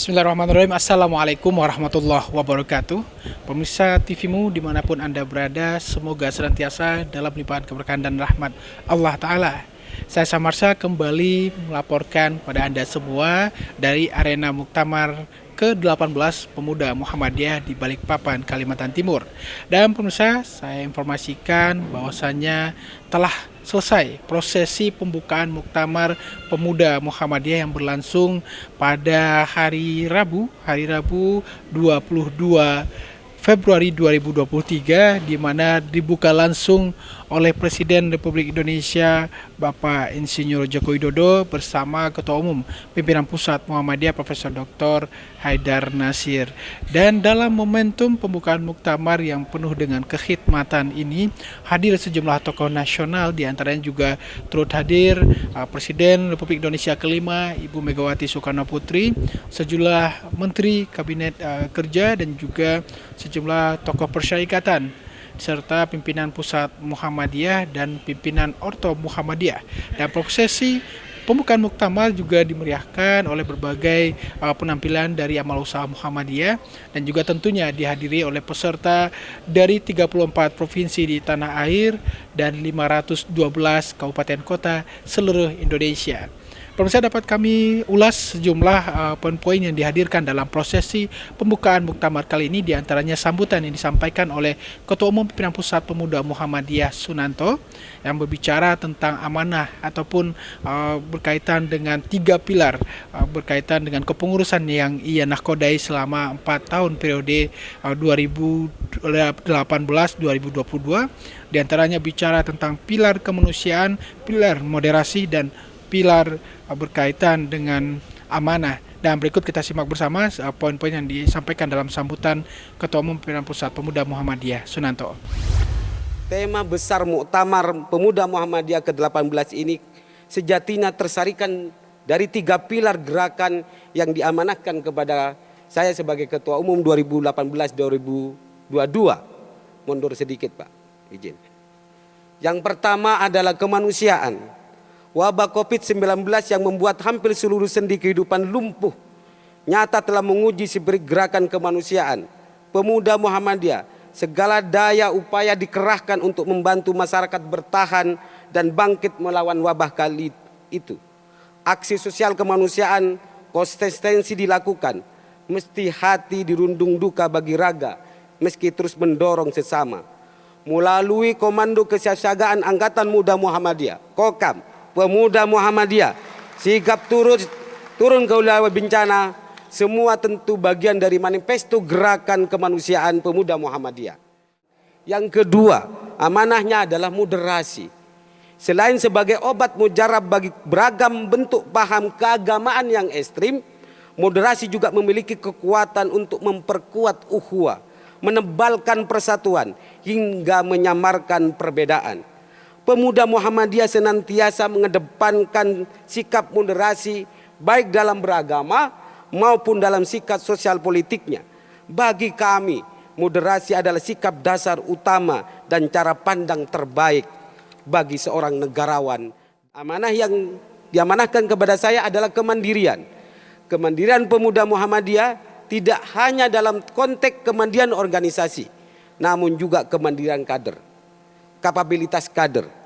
Bismillahirrahmanirrahim. Assalamualaikum warahmatullahi wabarakatuh. Pemirsa TVmu dimanapun Anda berada, semoga senantiasa dalam limpahan keberkahan dan rahmat Allah Ta'ala. Saya Samarsa kembali melaporkan pada Anda semua dari arena Muktamar ke-18 Pemuda Muhammadiyah di Balikpapan, Kalimantan Timur. Dan pemirsa, saya informasikan bahwasannya telah selesai prosesi pembukaan Muktamar Pemuda Muhammadiyah yang berlangsung pada hari Rabu 22 Februari 2023, di mana dibuka langsung oleh Presiden Republik Indonesia Bapak Insinyur Joko Widodo bersama Ketua Umum Pimpinan Pusat Muhammadiyah Profesor Dr. Haidar Nasir. Dan dalam momentum pembukaan muktamar yang penuh dengan kekhidmatan ini, hadir sejumlah tokoh nasional, di antaranya juga turut hadir Presiden Republik Indonesia kelima Ibu Megawati Soekarno Putri, sejumlah Menteri Kabinet Kerja, dan juga sejumlah tokoh persyarikatan serta pimpinan Pusat Muhammadiyah dan pimpinan Orto Muhammadiyah. Dan prosesi pembukaan muktamar juga dimeriahkan oleh berbagai penampilan dari amal usaha Muhammadiyah, dan juga tentunya dihadiri oleh peserta dari 34 provinsi di tanah air dan 512 kabupaten kota seluruh Indonesia. Pemirsa, dapat kami ulas sejumlah poin-poin yang dihadirkan dalam prosesi pembukaan muktamar kali ini, diantaranya sambutan yang disampaikan oleh Ketua Umum Pimpinan Pusat Pemuda Muhammadiyah Sunanto yang berbicara tentang amanah ataupun berkaitan dengan 3 pilar berkaitan dengan kepengurusan yang ia nahkodai selama 4 tahun periode 2018-2022, diantaranya bicara tentang pilar kemanusiaan, pilar moderasi, dan pilar berkaitan dengan amanah. Dan berikut kita simak bersama poin-poin yang disampaikan dalam sambutan Ketua Umum Pimpinan Pusat Pemuda Muhammadiyah Sunanto. Tema besar Muktamar Pemuda Muhammadiyah ke-18 ini sejatinya tersarikan dari 3 pilar gerakan yang diamanahkan kepada saya sebagai Ketua Umum 2018-2022. Mundur sedikit Pak, izin. Yang pertama adalah kemanusiaan. Wabah COVID-19 yang membuat hampir seluruh sendi kehidupan lumpuh nyata telah menguji spirit gerakan kemanusiaan. Pemuda Muhammadiyah segala daya upaya dikerahkan untuk membantu masyarakat bertahan dan bangkit melawan wabah kali itu. Aksi sosial kemanusiaan konsistensi dilakukan, mesti hati dirundung duka bagi raga, meski terus mendorong sesama. Melalui Komando Kesiapsiagaan Angkatan Muda Muhammadiyah, Kokam, Pemuda Muhammadiyah sigap turun ke wilayah bencana, semua tentu bagian dari manifesto gerakan kemanusiaan Pemuda Muhammadiyah. Yang kedua, amanahnya adalah moderasi. Selain sebagai obat mujarab bagi beragam bentuk paham keagamaan yang ekstrim, moderasi juga memiliki kekuatan untuk memperkuat ukhuwah, menebalkan persatuan hingga menyamarkan perbedaan. Pemuda Muhammadiyah senantiasa mengedepankan sikap moderasi baik dalam beragama maupun dalam sikap sosial politiknya. Bagi kami, moderasi adalah sikap dasar utama dan cara pandang terbaik bagi seorang negarawan. Amanah yang diamanahkan kepada saya adalah kemandirian. Kemandirian Pemuda Muhammadiyah tidak hanya dalam konteks kemandirian organisasi, namun juga kemandirian kader, kapabilitas kader,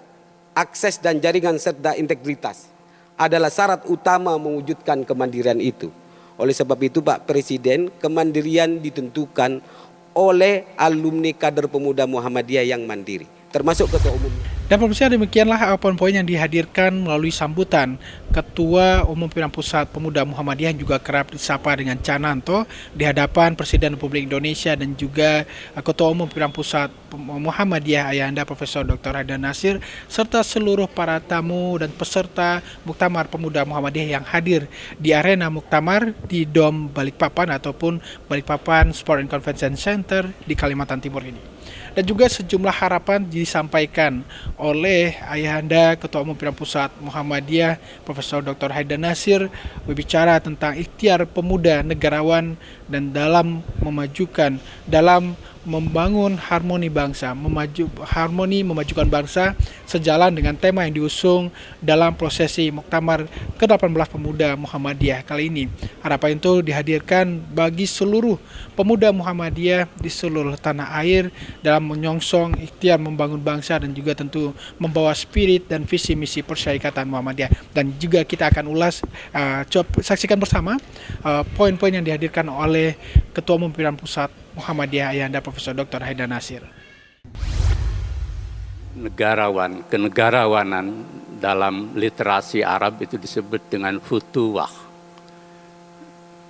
akses dan jaringan serta integritas adalah syarat utama mewujudkan kemandirian itu. Oleh sebab itu Pak Presiden, kemandirian ditentukan oleh alumni kader Pemuda Muhammadiyah yang mandiri, termasuk Ketua Umum. Dan pemirsa, demikianlah poin-poin yang dihadirkan melalui sambutan Ketua Umum Pimpinan Pusat Pemuda Muhammadiyah yang juga kerap disapa dengan Cananto di hadapan Presiden Republik Indonesia dan juga Ketua Umum Pimpinan Pusat Muhammadiyah Ayahanda Profesor Dr. Haidar Nasir, serta seluruh para tamu dan peserta Muktamar Pemuda Muhammadiyah yang hadir di arena Muktamar di Dom Balikpapan ataupun Balikpapan Sport and Convention Center di Kalimantan Timur ini. Dan juga sejumlah harapan disampaikan oleh Ayahanda Ketua Umum Pimpinan Pusat Muhammadiyah Profesor Dr. Haidar Nasir, berbicara tentang ikhtiar pemuda negarawan dan dalam memajukan, dalam membangun harmoni bangsa, memajukan bangsa sejalan dengan tema yang diusung dalam prosesi Muktamar ke-18 Pemuda Muhammadiyah kali ini. Harapan itu dihadirkan bagi seluruh pemuda Muhammadiyah di seluruh tanah air dalam menyongsong ikhtiar membangun bangsa dan juga tentu membawa spirit dan visi misi Persyarikatan Muhammadiyah. Dan juga kita akan ulas, saksikan bersama poin-poin yang dihadirkan oleh Ketua Umum Pimpinan Pusat Muhammadiyah Ayahanda Profesor Dr. Haidar Nasir. Kenegarawanan dalam literasi Arab itu disebut dengan futuwah.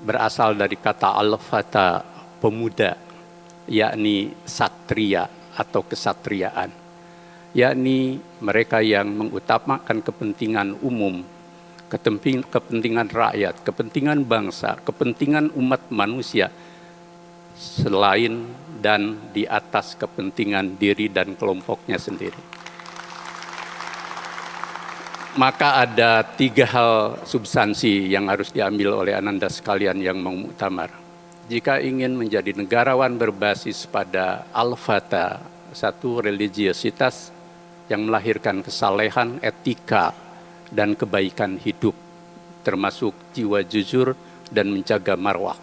Berasal dari kata al-fata, pemuda, yakni satria atau kesatriaan. Yakni mereka yang mengutamakan kepentingan umum, kepentingan rakyat, kepentingan bangsa, kepentingan umat manusia, selain dan di atas kepentingan diri dan kelompoknya sendiri. Maka ada 3 hal substansi yang harus diambil oleh Ananda sekalian yang mau muktamar. Jika ingin menjadi negarawan berbasis pada al-fata, satu religiositas yang melahirkan kesalehan, etika, dan kebaikan hidup, termasuk jiwa jujur dan menjaga marwah.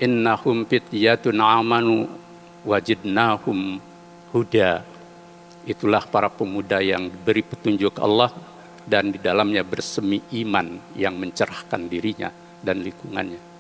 Innahum fityatun amanu wajidnahum huda. Itulah para pemuda yang diberi petunjuk Allah dan di dalamnya bersemi iman yang mencerahkan dirinya dan lingkungannya.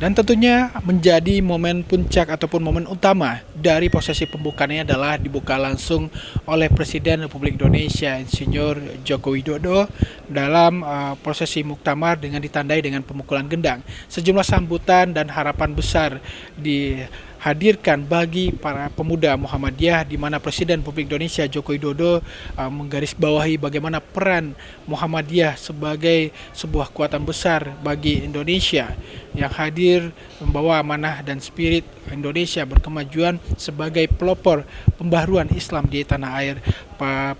Dan tentunya menjadi momen puncak ataupun momen utama dari prosesi pembukaannya adalah dibuka langsung oleh Presiden Republik Indonesia Insinyur Joko Widodo dalam prosesi muktamar dengan ditandai dengan pemukulan gendang. Sejumlah sambutan dan harapan besar dihadirkan bagi para pemuda Muhammadiyah, di mana Presiden Republik Indonesia Joko Widodo menggarisbawahi bagaimana peran Muhammadiyah sebagai sebuah kekuatan besar bagi Indonesia yang hadir membawa amanah dan spirit Indonesia berkemajuan sebagai pelopor pembaharuan Islam di tanah air.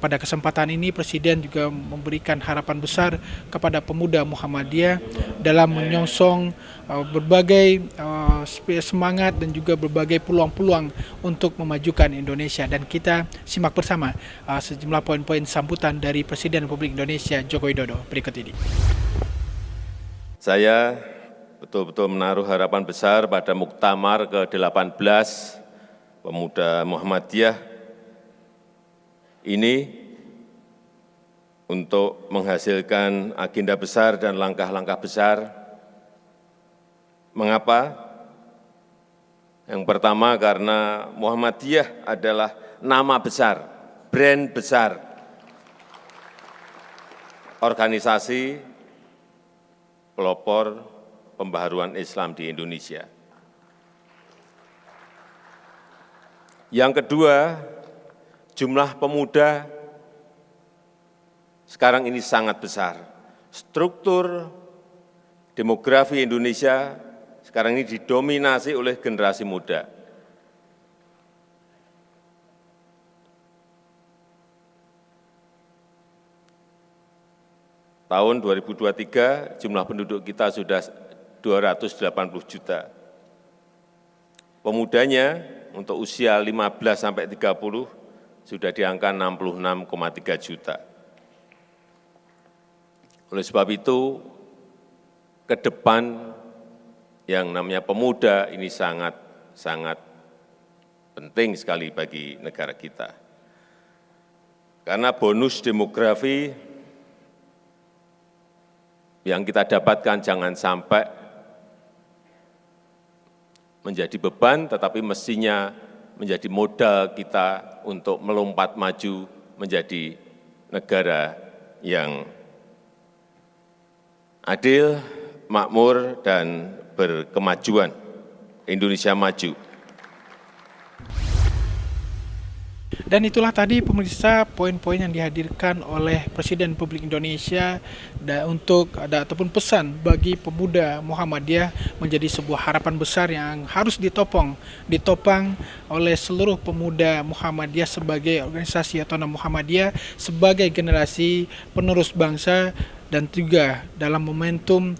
Pada kesempatan ini Presiden juga memberikan harapan besar kepada pemuda Muhammadiyah dalam menyongsong berbagai semangat dan juga berbagai peluang-peluang untuk memajukan Indonesia. Dan kita simak bersama sejumlah poin-poin sambutan dari Presiden Republik Indonesia Joko Widodo berikut ini. Saya betul-betul menaruh harapan besar pada Muktamar ke-18 Pemuda Muhammadiyah ini untuk menghasilkan agenda besar dan langkah-langkah besar. Mengapa? Yang pertama karena Muhammadiyah adalah nama besar, brand besar, organisasi pelopor pembaharuan Islam di Indonesia. Yang kedua, jumlah pemuda sekarang ini sangat besar. Struktur demografi Indonesia sekarang ini didominasi oleh generasi muda. Tahun 2023 jumlah penduduk kita sudah 280 juta. Pemudanya untuk usia 15 sampai 30 sudah di angka 66,3 juta. Oleh sebab itu, ke depan yang namanya pemuda ini sangat penting sekali bagi negara kita. Karena bonus demografi yang kita dapatkan jangan sampai menjadi beban, tetapi mestinya menjadi modal kita untuk melompat maju menjadi negara yang adil, makmur, dan berkemajuan. Indonesia maju. Dan itulah tadi pemirsa poin-poin yang dihadirkan oleh Presiden Republik Indonesia ataupun pesan bagi pemuda Muhammadiyah menjadi sebuah harapan besar yang harus ditopang oleh seluruh pemuda Muhammadiyah sebagai organisasi otonom Muhammadiyah, sebagai generasi penerus bangsa dan juga dalam momentum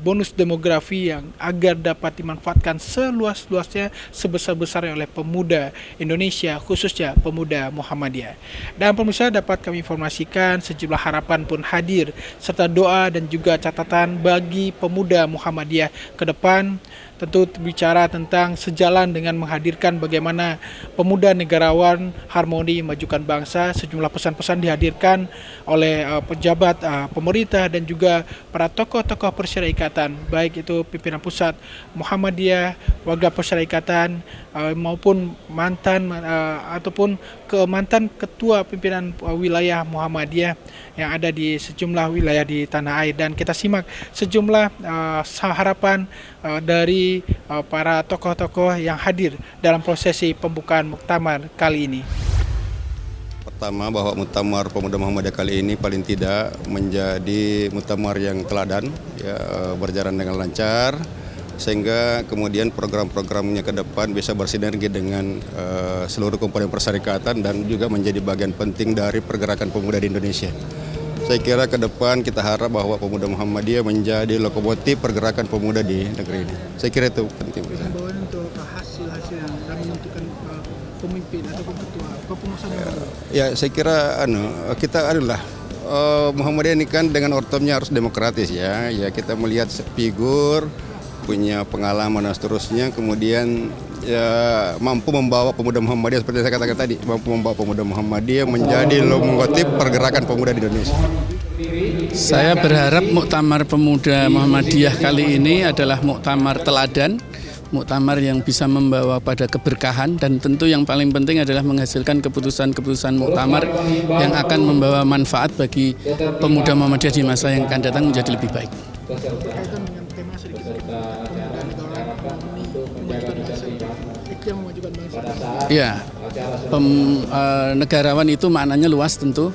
bonus demografi yang agar dapat dimanfaatkan seluas-luasnya, sebesar-besarnya oleh pemuda Indonesia, khususnya pemuda Muhammadiyah. Dan pemirsa, dapat kami informasikan sejumlah harapan pun hadir serta doa dan juga catatan bagi pemuda Muhammadiyah ke depan. Tentu bicara tentang sejalan dengan menghadirkan bagaimana pemuda negarawan harmoni majukan bangsa, sejumlah pesan-pesan dihadirkan oleh pejabat pemerintah dan juga para tokoh-tokoh persyarikatan, baik itu pimpinan pusat Muhammadiyah, warga persyarikatan maupun mantan ataupun mantan ketua pimpinan wilayah Muhammadiyah yang ada di sejumlah wilayah di tanah air. Dan kita simak sejumlah harapan dari para tokoh-tokoh yang hadir dalam prosesi pembukaan muktamar kali ini. Pertama, bahwa muktamar Pemuda Muhammadiyah kali ini paling tidak menjadi muktamar yang teladan, ya, berjalan dengan lancar, sehingga kemudian program-programnya ke depan bisa bersinergi dengan seluruh komponen persyarikatan dan juga menjadi bagian penting dari pergerakan pemuda di Indonesia. Saya kira ke depan kita harap bahwa Pemuda Muhammadiyah menjadi lokomotif pergerakan pemuda di negeri ini. Saya kira itu penting. Himbauan untuk hasil-hasil yang dalam menentukan pemimpin atau ketua kepengurusan yang baru. Ya, saya kira kita adalah Muhammadiyah ini kan dengan ortomnya harus demokratis, ya. Ya, kita melihat figur punya pengalaman dan seterusnya, kemudian ya mampu membawa pemuda Muhammadiyah seperti saya katakan tadi, mampu membawa pemuda Muhammadiyah menjadi lokomotif pergerakan pemuda di Indonesia. Saya berharap muktamar pemuda Muhammadiyah kali ini adalah muktamar teladan, muktamar yang bisa membawa pada keberkahan, dan tentu yang paling penting adalah menghasilkan keputusan-keputusan muktamar yang akan membawa manfaat bagi pemuda Muhammadiyah di masa yang akan datang menjadi lebih baik. Kaitan dengan tema sedikit pemuda negarawan harmoni memajukan bangsa, yang memajukan bangsa. Ya, negarawan itu maknanya luas tentu,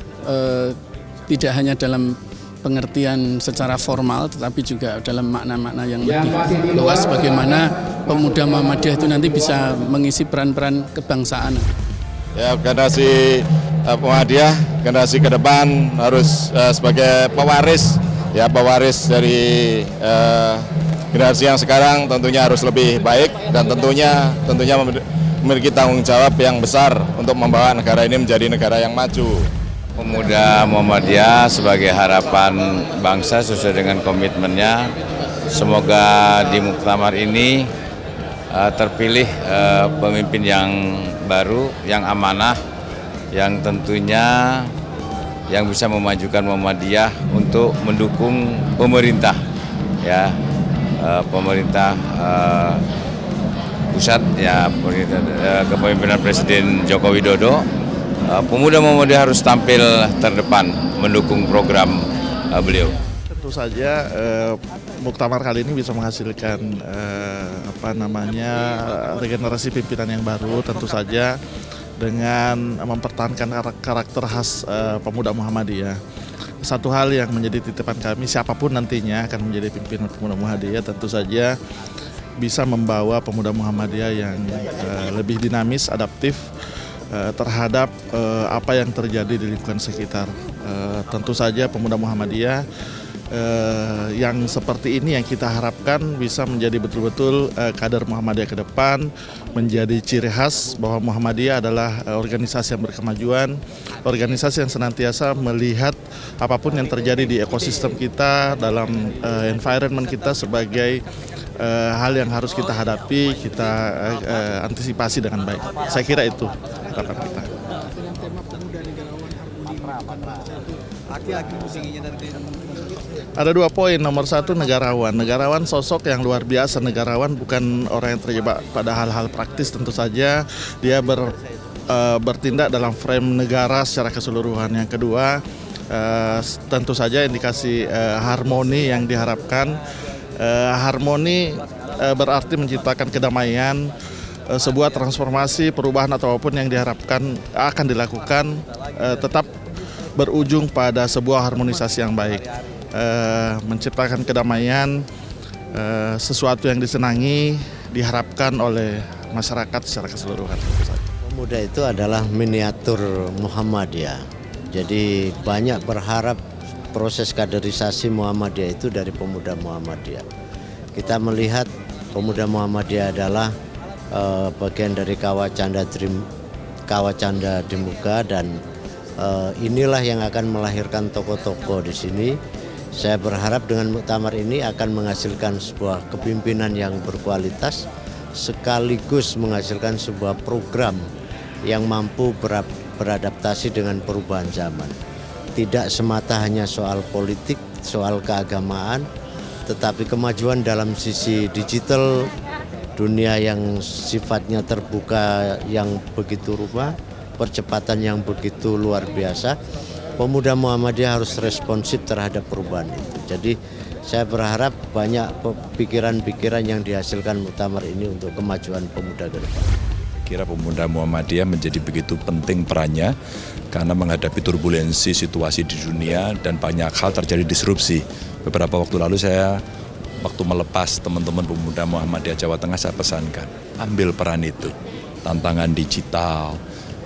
tidak hanya dalam pengertian secara formal, tetapi juga dalam makna-makna yang lebih luas, bagaimana pemuda Muhammadiyah itu nanti bisa mengisi peran-peran kebangsaan. Ya, generasi Muhammadiyah, generasi ke depan harus sebagai pewaris, ya, pewaris dari generasi yang sekarang tentunya harus lebih baik dan tentunya memiliki tanggung jawab yang besar untuk membawa negara ini menjadi negara yang maju. Pemuda Muhammadiyah sebagai harapan bangsa sesuai dengan komitmennya. Semoga di muktamar ini terpilih pemimpin yang baru, yang amanah, yang tentunya yang bisa memajukan Muhammadiyah untuk mendukung pemerintah, ya, pemerintah pusat, ya, kepemimpinan Presiden Joko Widodo. Pemuda Muhammadiyah harus tampil terdepan mendukung program beliau. Tentu saja muktamar kali ini bisa menghasilkan regenerasi pimpinan yang baru, tentu saja dengan mempertahankan karakter khas pemuda Muhammadiyah. Satu hal yang menjadi titipan kami, siapapun nantinya akan menjadi pimpinan pemuda Muhammadiyah, tentu saja bisa membawa pemuda Muhammadiyah yang lebih dinamis, adaptif terhadap apa yang terjadi di lingkungan sekitar. Tentu saja pemuda Muhammadiyah yang seperti ini yang kita harapkan bisa menjadi betul-betul kader Muhammadiyah ke depan, menjadi ciri khas bahwa Muhammadiyah adalah organisasi yang berkemajuan, organisasi yang senantiasa melihat apapun yang terjadi di ekosistem kita, dalam environment kita sebagai hal yang harus kita hadapi, kita antisipasi dengan baik. Saya kira itu harapan kita. Dengan tema pemuda negarawan harmoni memajukan bangsa itu, ada 2 poin. Nomor 1, negarawan. Negarawan sosok yang luar biasa. Negarawan bukan orang yang terjebak pada hal-hal praktis, tentu saja dia bertindak dalam frame negara secara keseluruhan. Yang kedua, tentu saja indikasi harmoni yang diharapkan. Harmoni berarti menciptakan kedamaian, sebuah transformasi, perubahan atau apapun yang diharapkan akan dilakukan tetap berujung pada sebuah harmonisasi yang baik, menciptakan kedamaian, sesuatu yang disenangi, diharapkan oleh masyarakat secara keseluruhan. Pemuda itu adalah miniatur Muhammadiyah, jadi banyak berharap proses kaderisasi Muhammadiyah itu dari pemuda Muhammadiyah. Kita melihat pemuda Muhammadiyah adalah bagian dari Kawacanda di muka, dan inilah yang akan melahirkan tokoh-tokoh di sini. Saya berharap dengan muktamar ini akan menghasilkan sebuah kepemimpinan yang berkualitas, sekaligus menghasilkan sebuah program yang mampu beradaptasi dengan perubahan zaman. Tidak semata hanya soal politik, soal keagamaan, tetapi kemajuan dalam sisi digital, dunia yang sifatnya terbuka yang begitu rupa, percepatan yang begitu luar biasa. Pemuda Muhammadiyah harus responsif terhadap perubahan itu. Jadi saya berharap banyak pikiran-pikiran yang dihasilkan muktamar ini untuk kemajuan pemuda ke depan. Kira pemuda Muhammadiyah menjadi begitu penting perannya karena menghadapi turbulensi situasi di dunia dan banyak hal terjadi disrupsi. Beberapa waktu lalu saya waktu melepas teman-teman pemuda Muhammadiyah Jawa Tengah, saya pesankan, ambil peran itu. Tantangan digital,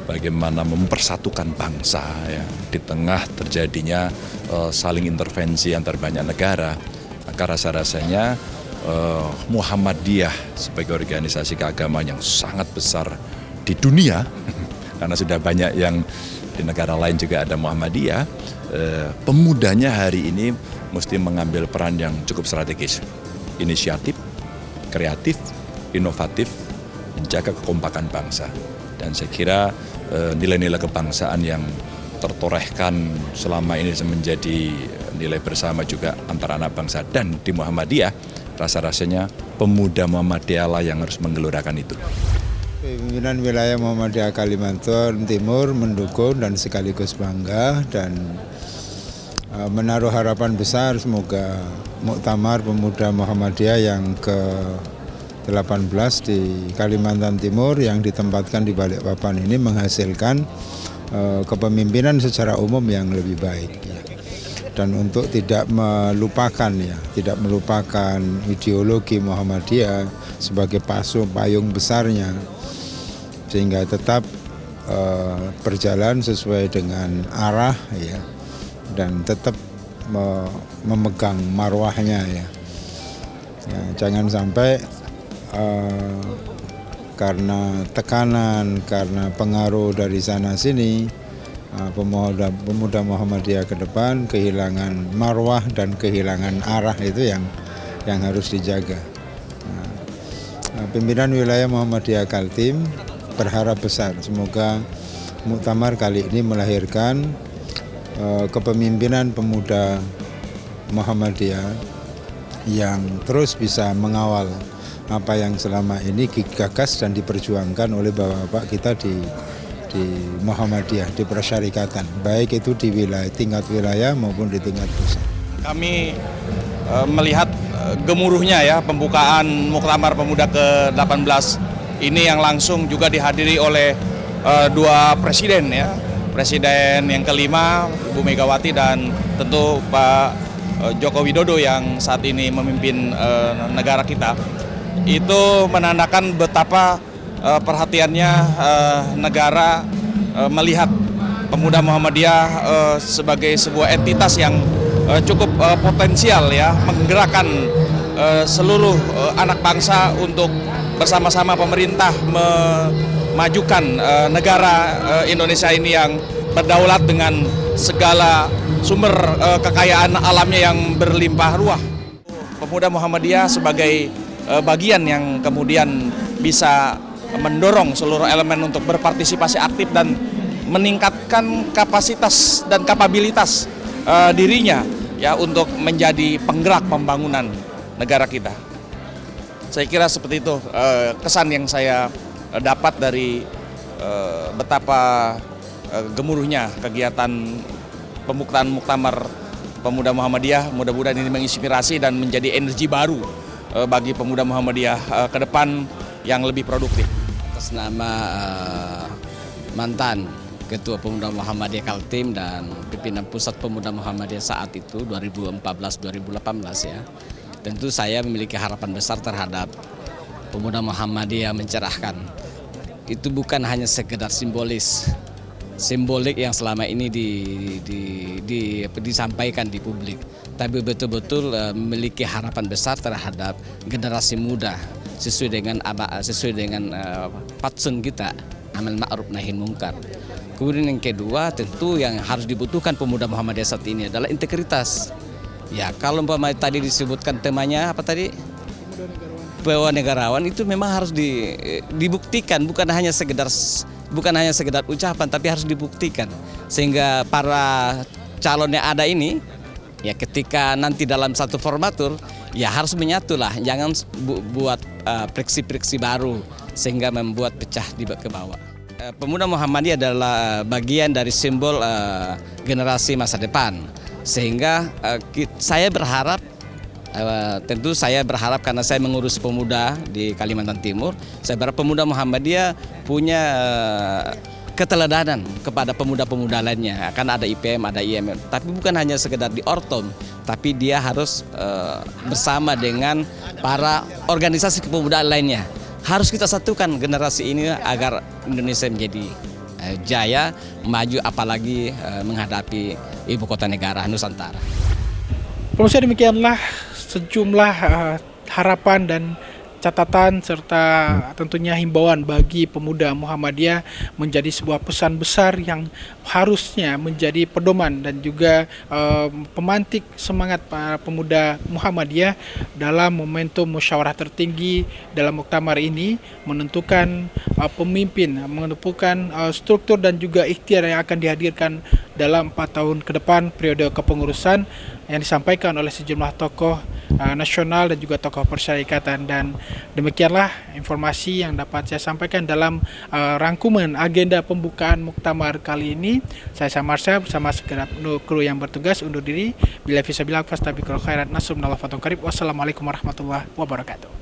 bagaimana mempersatukan bangsa ya, di tengah terjadinya saling intervensi antar banyak negara. Maka rasa-rasanya Muhammadiyah sebagai organisasi keagamaan yang sangat besar di dunia, karena sudah banyak yang di negara lain juga ada Muhammadiyah, pemudanya hari ini mesti mengambil peran yang cukup strategis, inisiatif, kreatif, inovatif, menjaga kekompakan bangsa. Dan saya kira nilai-nilai kebangsaan yang tertorehkan selama ini menjadi nilai bersama juga antara anak bangsa dan di Muhammadiyah, rasa-rasanya pemuda Muhammadiyah lah yang harus menggelurakan itu. Pimpinan wilayah Muhammadiyah Kalimantan Timur mendukung dan sekaligus bangga dan menaruh harapan besar semoga muktamar pemuda Muhammadiyah yang ke-18 di Kalimantan Timur yang ditempatkan di Balikpapan ini menghasilkan kepemimpinan secara umum yang lebih baik. Dan untuk tidak melupakan ideologi Muhammadiyah sebagai payung besarnya, sehingga tetap berjalan sesuai dengan arah ya, dan tetap memegang marwahnya ya. Jangan sampai karena tekanan, karena pengaruh dari sana sini, pemuda Muhammadiyah ke depan kehilangan marwah dan kehilangan arah, itu yang harus dijaga. Pimpinan wilayah Muhammadiyah Kaltim berharap besar semoga muktamar kali ini melahirkan kepemimpinan pemuda Muhammadiyah yang terus bisa mengawal apa yang selama ini digagas dan diperjuangkan oleh bapak-bapak kita di Muhammadiyah, di persyarikatan, baik itu di tingkat wilayah maupun di tingkat pusat. Kami melihat gemuruhnya ya pembukaan Muktamar Pemuda ke-18 ini yang langsung juga dihadiri oleh dua presiden ya. Presiden yang kelima, Ibu Megawati, dan tentu Pak Joko Widodo yang saat ini memimpin negara kita. Itu menandakan betapa perhatiannya negara melihat pemuda Muhammadiyah sebagai sebuah entitas yang cukup potensial ya, menggerakkan seluruh anak bangsa untuk bersama-sama pemerintah memajukan negara Indonesia ini yang berdaulat dengan segala sumber kekayaan alamnya yang berlimpah ruah. Pemuda Muhammadiyah sebagai bagian yang kemudian bisa mendorong seluruh elemen untuk berpartisipasi aktif dan meningkatkan kapasitas dan kapabilitas dirinya ya untuk menjadi penggerak pembangunan negara kita. Saya kira seperti itu kesan yang saya dapat dari betapa gemuruhnya kegiatan pembukaan Muktamar Pemuda Muhammadiyah. Mudah-mudahan ini menginspirasi dan menjadi energi baru bagi pemuda Muhammadiyah ke depan yang lebih produktif. Atas nama mantan Ketua Pemuda Muhammadiyah Kaltim dan pimpinan Pusat Pemuda Muhammadiyah saat itu 2014-2018 ya. Tentu saya memiliki harapan besar terhadap pemuda Muhammadiyah mencerahkan. Itu bukan hanya sekedar simbolis. simbolik yang selama ini disampaikan di publik, tapi betul-betul memiliki harapan besar terhadap generasi muda sesuai dengan patsun kita, amal ma'ruf nahi munkar. Kemudian yang kedua, tentu yang harus dibutuhkan pemuda Muhammadiyah saat ini adalah integritas. Ya, kalau umpamanya tadi disebutkan temanya apa tadi? Bahwa negarawan itu memang harus dibuktikan, bukan hanya sekedar ucapan, tapi harus dibuktikan. Sehingga para calon yang ada ini, ya ketika nanti dalam satu formatur, ya harus menyatulah, jangan buat friksi-friksi baru sehingga membuat pecah ke bawah. Pemuda Muhammadiyah adalah bagian dari simbol generasi masa depan, sehingga saya berharap, tentu saya berharap karena saya mengurus pemuda di Kalimantan Timur, saya berharap pemuda Muhammadiyah punya keteladanan kepada pemuda-pemuda lainnya. Akan ada IPM, ada IMM, tapi bukan hanya sekedar di Ortom, tapi dia harus bersama dengan para organisasi kepemudaan lainnya. Harus kita satukan generasi ini agar Indonesia menjadi jaya, maju, apalagi menghadapi ibu kota negara Nusantara. Pemirsa, demikianlah sejumlah harapan dan catatan serta tentunya himbauan bagi pemuda Muhammadiyah menjadi sebuah pesan besar yang harusnya menjadi pedoman dan juga pemantik semangat para pemuda Muhammadiyah dalam momentum musyawarah tertinggi dalam muktamar ini, menentukan pemimpin, menentukan struktur dan juga ikhtiar yang akan dihadirkan dalam 4 tahun ke depan periode kepengurusan yang disampaikan oleh sejumlah tokoh nasional dan juga tokoh persyarikatan. Dan demikianlah informasi yang dapat saya sampaikan dalam rangkuman agenda pembukaan muktamar kali ini. Saya Samarsa bersama segenap kru yang bertugas undur diri. Bila fisabilillah fastabiqul khairat, nasrullah fatun qarib. Wassalamualaikum warahmatullahi wabarakatuh.